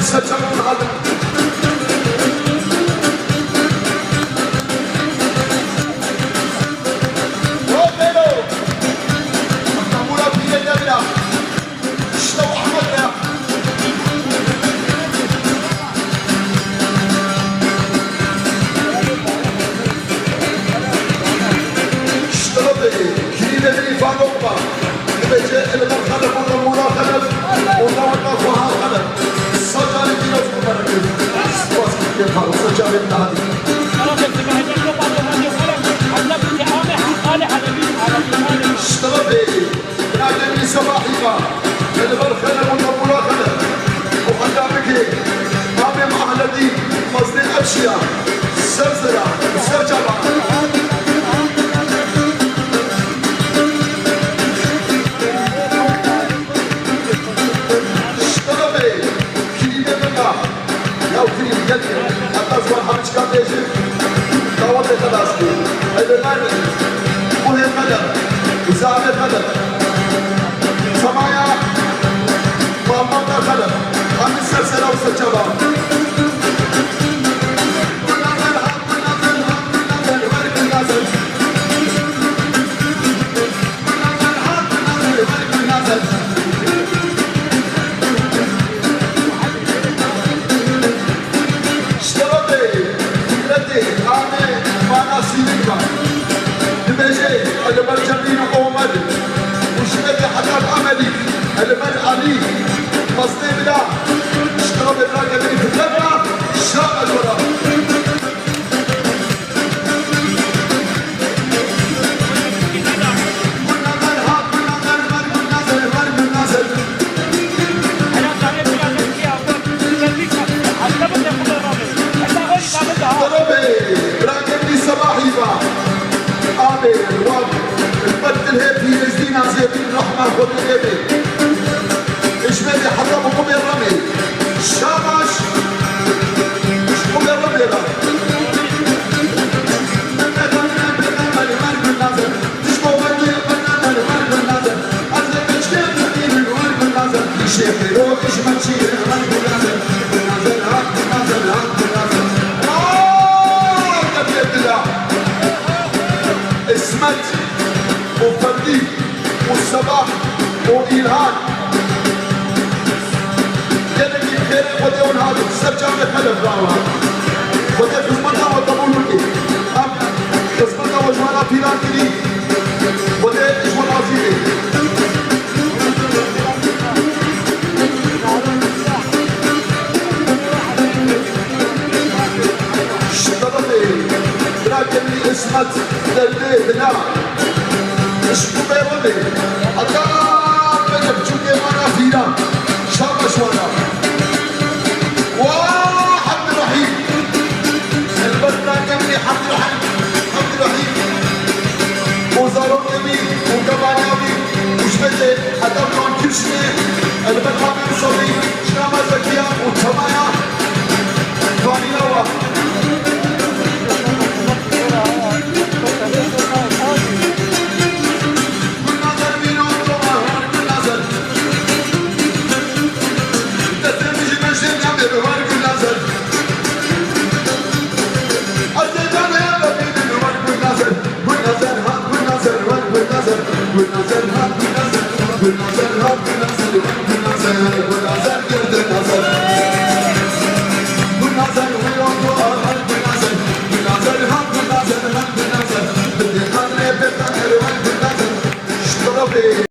سجلون هذا أشياء سلسلة سجلة اشتغلي كلمة منها يا وكيل يلي أتصور حمش كابيجي دعوة خلاصي الغني مهم مدر وزعمة مدر سمايا مامتا خلق خمس سلسلة وسجلة المرجمين قومد وشنك حداد عملي المن علي مصدي بلا اشتغل الراجلين في الجنة شاء الورا الرحمة خذ اليمين اجمالي حتى بقوم الرمي شامش مش قوم الرمي لا اسمت وفردي والصباح وإلهام يدك الخير وديون هذا سرجان الحلف راوها ودي خزمتها والضبول ملكي أم خزمتها وجوانا فيلان كلي ودي إجوان عزيزي شطرتي لكني اسمت دردي هنا اشكو بيرمي الله بجب شوكي وانا فينا شابش وانا وحمد الرحيم البلدة كمي حمد الرحيم وزارون كمي وكبانيامي وشبتي حدبران كرشني البلدة من صبي شنامة زكية وتمايا فانيلاوة والنظر